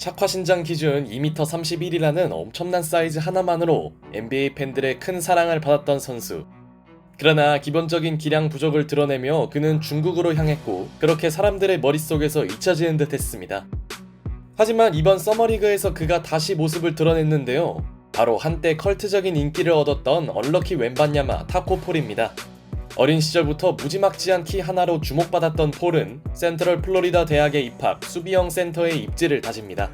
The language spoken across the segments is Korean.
착화 신장 기준 2m 31이라는 엄청난 사이즈 하나만으로 NBA 팬들의 큰 사랑을 받았던 선수. 그러나 기본적인 기량 부족을 드러내며 그는 중국으로 향했고 그렇게 사람들의 머릿속에서 잊혀지는 듯 했습니다. 하지만 이번 서머리그에서 그가 다시 모습을 드러냈는데요. 바로 한때 컬트적인 인기를 얻었던 얼러키 웬반야마 타코폴입니다. 어린 시절부터 무지막지한 키 하나로 주목받았던 폴은 센트럴 플로리다 대학에 입학, 수비형 센터의 입지를 다집니다.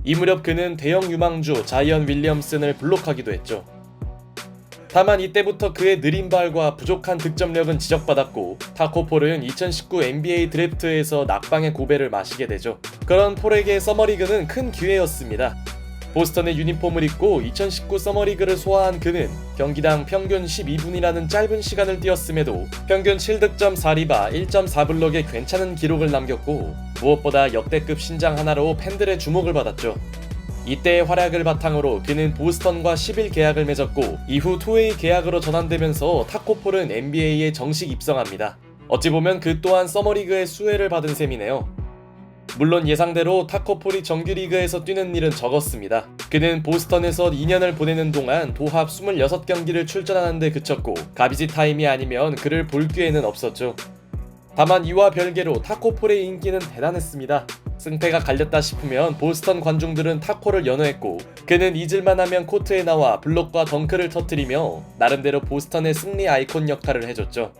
이 무렵 그는 대형 유망주 자이언 윌리엄슨을 블록하기도 했죠. 다만 이때부터 그의 느린 발과 부족한 득점력은 지적받았고 타코폴은 2019 NBA 드래프트에서 낙방의 고배를 마시게 되죠. 그런 폴에게 서머리그는 큰 기회였습니다. 보스턴의 유니폼을 입고 2019 서머리그를 소화한 그는 경기당 평균 12분이라는 짧은 시간을 뛰었음에도 평균 7득점 4리바 1.4블록의 괜찮은 기록을 남겼고 무엇보다 역대급 신장 하나로 팬들의 주목을 받았죠. 이때의 활약을 바탕으로 그는 보스턴과 10일 계약을 맺었고 이후 투웨이 계약으로 전환되면서 타코폴은 NBA에 정식 입성합니다. 어찌 보면 그 또한 서머리그의 수혜를 받은 셈이네요. 물론 예상대로 타코폴이 정규리그에서 뛰는 일은 적었습니다. 그는 보스턴에서 2년을 보내는 동안 도합 26경기를 출전하는 데 그쳤고 가비지 타임이 아니면 그를 볼 기회는 없었죠. 다만 이와 별개로 타코폴의 인기는 대단했습니다. 승패가 갈렸다 싶으면 보스턴 관중들은 타코를 연호했고 그는 잊을만 하면 코트에 나와 블록과 덩크를 터뜨리며 나름대로 보스턴의 승리 아이콘 역할을 해줬죠.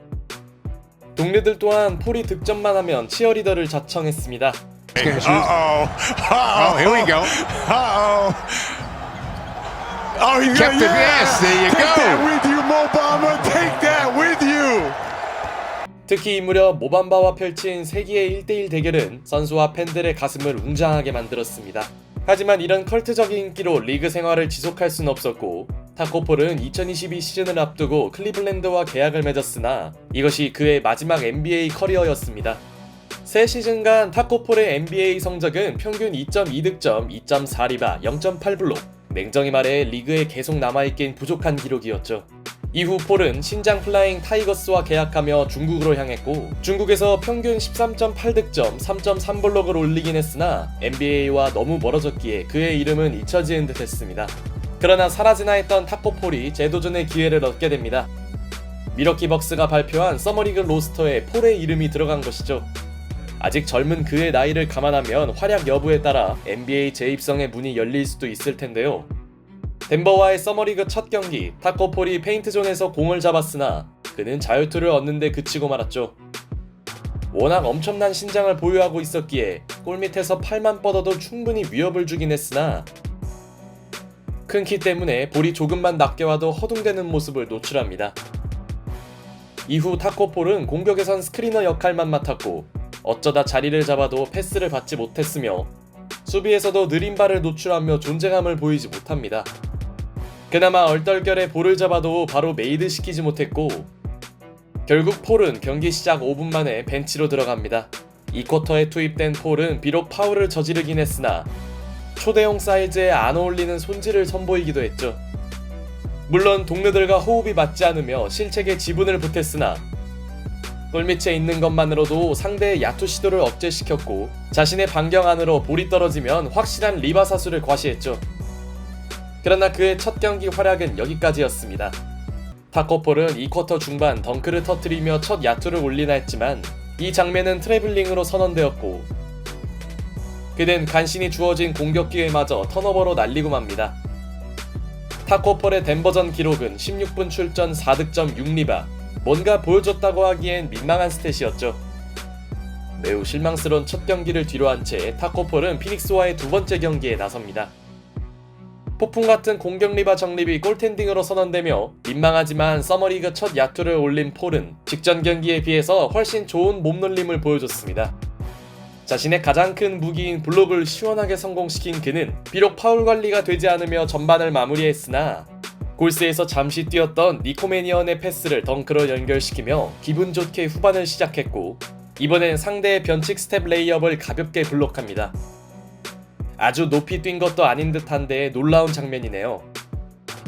동료들 또한 폴이 득점만 하면 치어리더를 자청했습니다. Uh-oh. Here we go. Oh, you Kept it, yes, there you Take go. that with you, Mo Bamba. Take that with you. 특히 이 무렵 모밤바와 펼친 세기의 1대1 대결은 선수와 팬들의 가슴을 웅장하게 만들었습니다. 하지만 이런 컬트적인 인기로 리그 생활을 지속할 수는 없었고 타코폴은 2022 시즌을 앞두고 클리블랜드와 계약을 맺었으나 이것이 그의 마지막 NBA 커리어였습니다. 새 시즌간 타코폴의 NBA 성적은 평균 2.2득점, 2.4리바, 0.8블록, 냉정히 말해 리그에 계속 남아있긴 부족한 기록이었죠. 이후 폴은 신장 플라잉 타이거스와 계약하며 중국으로 향했고 중국에서 평균 13.8득점, 3.3블록을 올리긴 했으나 NBA와 너무 멀어졌기에 그의 이름은 잊혀지는 듯 했습니다. 그러나 사라지나 했던 타코폴이 재도전의 기회를 얻게 됩니다. 미러키 벅스가 발표한 서머리그 로스터에 폴의 이름이 들어간 것이죠. 아직 젊은 그의 나이를 감안하면 활약 여부에 따라 NBA 재입성의 문이 열릴 수도 있을 텐데요. 덴버와의 서머리그 첫 경기, 타코폴이 페인트존에서 공을 잡았으나 그는 자유투를 얻는 데 그치고 말았죠. 워낙 엄청난 신장을 보유하고 있었기에 골밑에서 팔만 뻗어도 충분히 위협을 주긴 했으나 큰 키 때문에 볼이 조금만 낮게 와도 허둥대는 모습을 노출합니다. 이후 타코폴은 공격에선 스크리너 역할만 맡았고 어쩌다 자리를 잡아도 패스를 받지 못했으며 수비에서도 느린 발을 노출하며 존재감을 보이지 못합니다. 그나마 얼떨결에 볼을 잡아도 바로 메이드 시키지 못했고 결국 폴은 경기 시작 5분 만에 벤치로 들어갑니다. 2쿼터에 투입된 폴은 비록 파울을 저지르긴 했으나 초대형 사이즈에 안 어울리는 손질을 선보이기도 했죠. 물론 동료들과 호흡이 맞지 않으며 실책에 지분을 보탰으나 골밑에 있는 것만으로도 상대의 야투 시도를 억제시켰고 자신의 반경 안으로 볼이 떨어지면 확실한 리바 사수를 과시했죠. 그러나 그의 첫 경기 활약은 여기까지였습니다. 타코폴은 2쿼터 중반 덩크를 터뜨리며 첫 야투를 올리나 했지만 이 장면은 트래블링으로 선언되었고 그는 간신히 주어진 공격 기회마저 턴오버로 날리고 맙니다. 타코폴의 덴버전 기록은 16분 출전 4득점 6리바, 뭔가 보여줬다고 하기엔 민망한 스탯이었죠. 매우 실망스러운 첫 경기를 뒤로한 채 타코폴은 피닉스와의 두 번째 경기에 나섭니다. 폭풍 같은 공격 리바 정립이 골텐딩으로 선언되며 민망하지만 서머리그 첫 야투를 올린 폴은 직전 경기에 비해서 훨씬 좋은 몸놀림을 보여줬습니다. 자신의 가장 큰 무기인 블록을 시원하게 성공시킨 그는 비록 파울 관리가 되지 않으며 전반을 마무리했으나 골스에서 잠시 뛰었던 니코매니언의 패스를 덩크로 연결시키며 기분 좋게 후반을 시작했고 이번엔 상대의 변칙 스텝 레이업을 가볍게 블록합니다. 아주 높이 뛴 것도 아닌 듯한데 놀라운 장면이네요.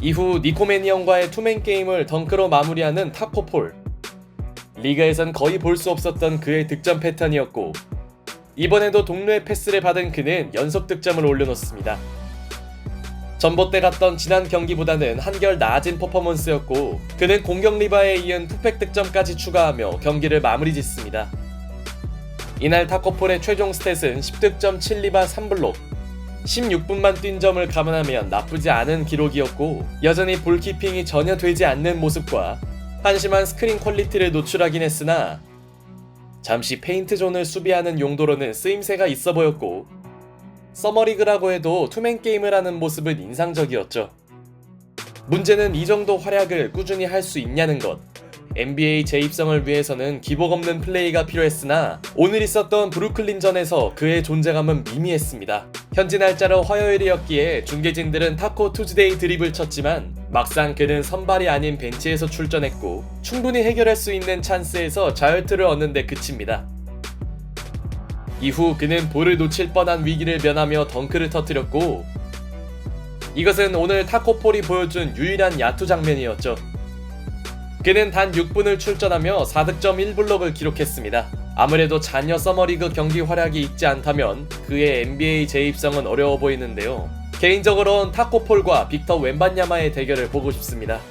이후 니코매니언과의 투맨 게임을 덩크로 마무리하는 타코폴. 리그에선 거의 볼 수 없었던 그의 득점 패턴이었고 이번에도 동료의 패스를 받은 그는 연속 득점을 올려놓습니다. 전봇대 갔던 지난 경기보다는 한결 나아진 퍼포먼스였고 그는 공격 리바에 이은 투팩 득점까지 추가하며 경기를 마무리 짓습니다. 이날 타코폴의 최종 스탯은 10득점 7리바 3블록 16분만 뛴 점을 감안하면 나쁘지 않은 기록이었고 여전히 볼키핑이 전혀 되지 않는 모습과 한심한 스크린 퀄리티를 노출하긴 했으나 잠시 페인트 존을 수비하는 용도로는 쓰임새가 있어 보였고 서머리그라고 해도 투맨 게임을 하는 모습은 인상적이었죠. 문제는 이 정도 활약을 꾸준히 할 수 있냐는 것. NBA 재입성을 위해서는 기복 없는 플레이가 필요했으나 오늘 있었던 브루클린전에서 그의 존재감은 미미했습니다. 현지 날짜로 화요일이었기에 중계진들은 타코 투즈데이 드립을 쳤지만 막상 그는 선발이 아닌 벤치에서 출전했고 충분히 해결할 수 있는 찬스에서 자유투를 얻는 데 그칩니다. 이후 그는 볼을 놓칠 뻔한 위기를 면하며 덩크를 터뜨렸고 이것은 오늘 타코폴이 보여준 유일한 야투 장면이었죠. 그는 단 6분을 출전하며 4득점 1블록을 기록했습니다. 아무래도 잔여 서머리그 경기 활약이 있지 않다면 그의 NBA 재입성은 어려워 보이는데요. 개인적으로는 타코폴과 빅터 웬반야마의 대결을 보고 싶습니다.